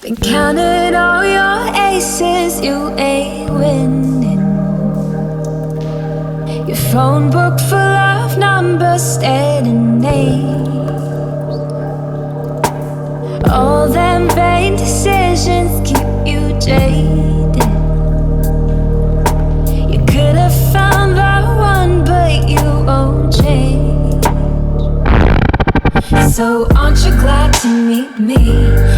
Been counting all your aces, you ain't winning. Your phone book full of numbers, staring names. All them vain decisions keep you jaded. You could have found the one, but you won't change. So aren't you glad to meet me?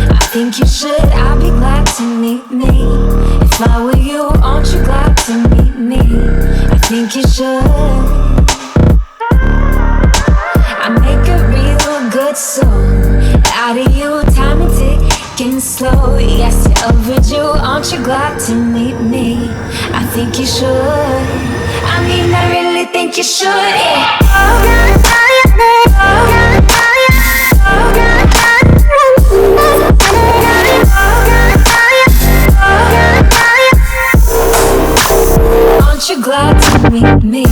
I think you should, I'd be glad to meet me. If I were you, aren't you glad to meet me? I think you should. I make a real good song out of you, time and ticking slow. Yes, you're overdue, aren't you glad to meet me? I think you should. I mean, I really think you should, yeah. Aren't you glad to meet me?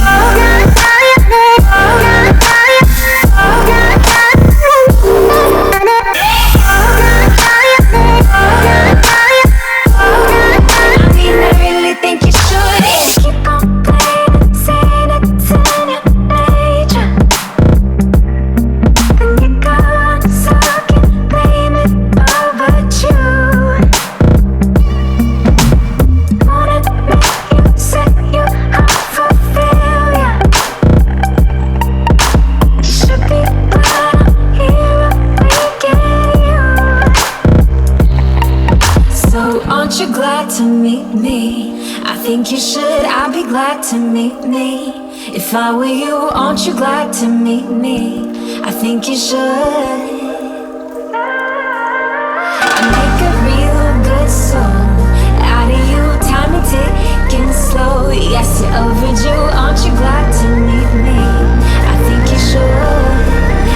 Aren't you glad to meet me? I think you should, I'd be glad to meet me. If I were you, aren't you glad to meet me? I think you should. I make a real good song out of you, time and ticking slow. Yes, you're overdue, aren't you glad to meet me? I think you should.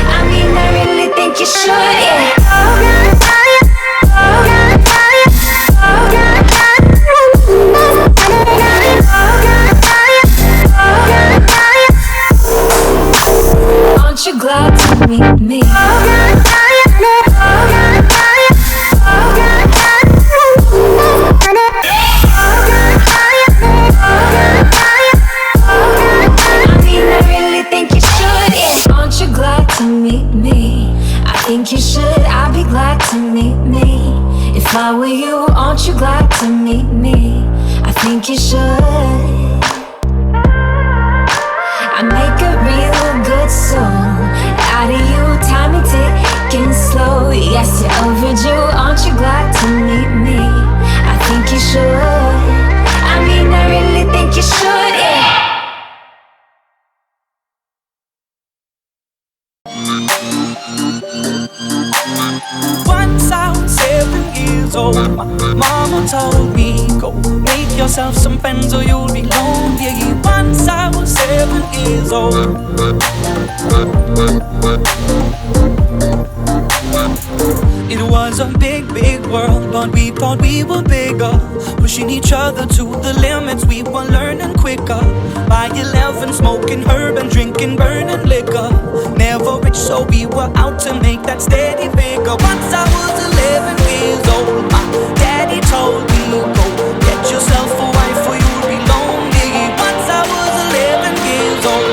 I mean, I really think you should, yeah. Aren't you glad to meet me? I mean, I really think you should, yeah. Aren't you glad to meet me? I think you should, I'd be glad to meet me. If I were you, aren't you glad to meet me? I think you should. I make a real good song out of you, time and ticking slow. Yes, you're overdue, aren't you glad to meet me? I think you should. I mean, I really think you should, yeah. Once I was 7 years old, my mama told me, go make yourself some friends or you'll be lonely. Once I was 7 years old. It was a big, big world, but we thought we were bigger, pushing each other to the limits, we were learning quicker. By 11, smoking herb and drinking burning liquor. Never rich, so we were out to make that steady figure. Once I was 11 years old, my daddy told me, go get yourself a wife or you'll be lonely. Once I was 11 years old.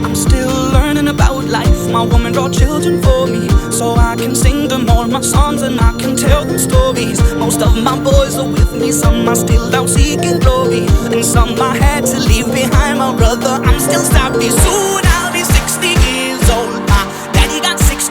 I'm still learning about life. My woman brought children for me, so I can sing them all my songs and I can tell them stories. Most of my boys are with me, some are still out seeking glory, and some I had to leave behind. My brother, I'm still sorry. Soon I'll be 60 years old. My daddy got 6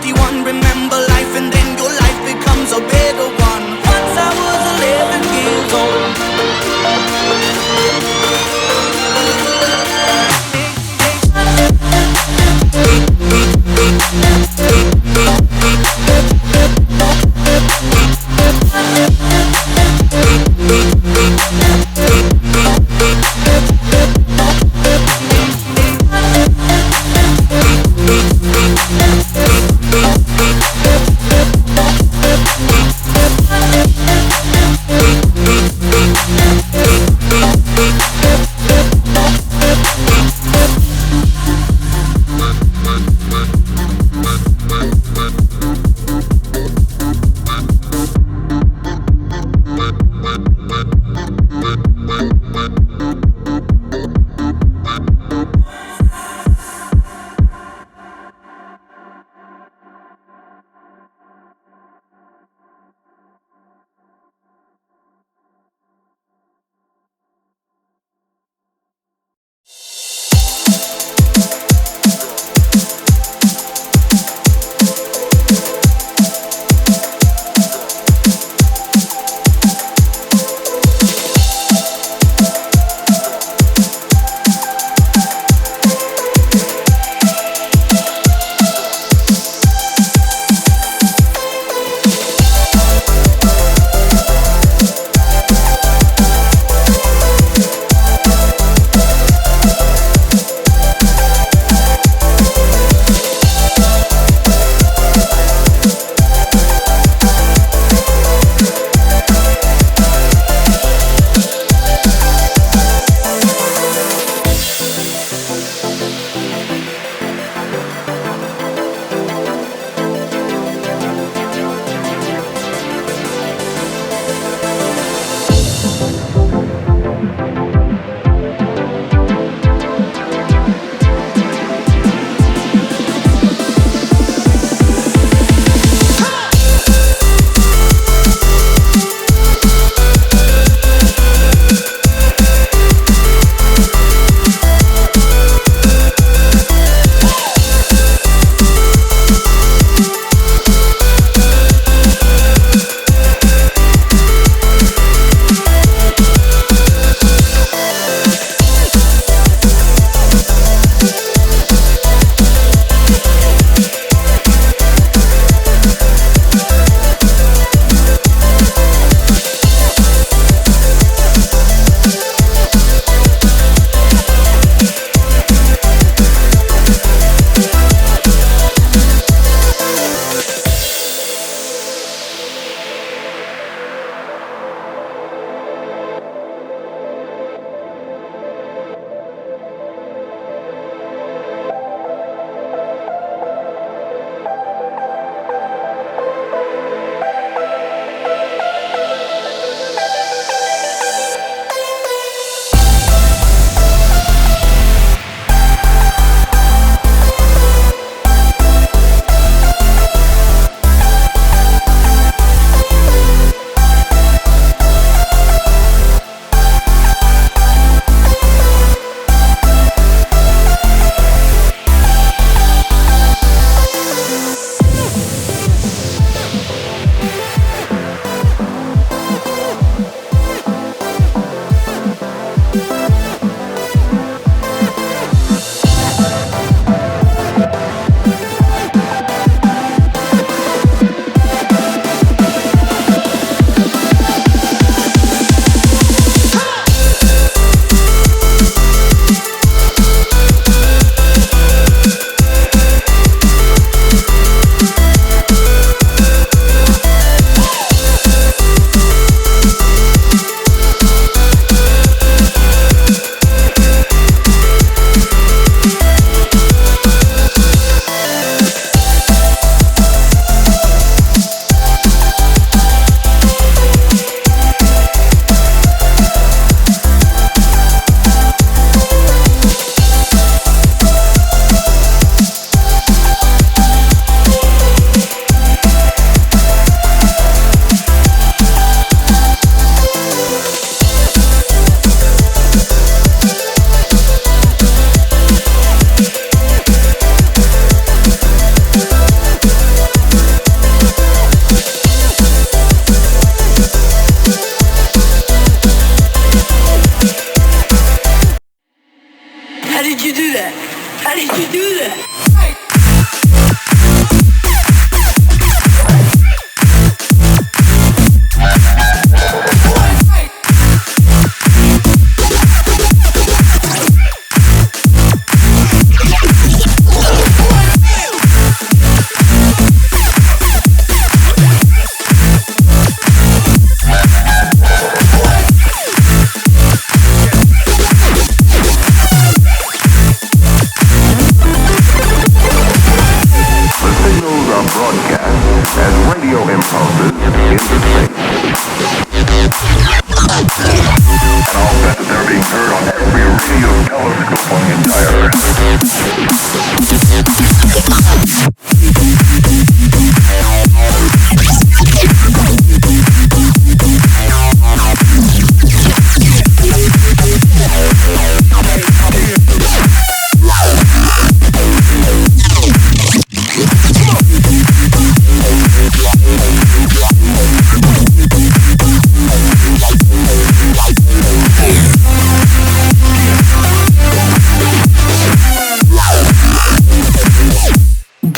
How did you do that?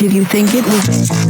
Did you think it was?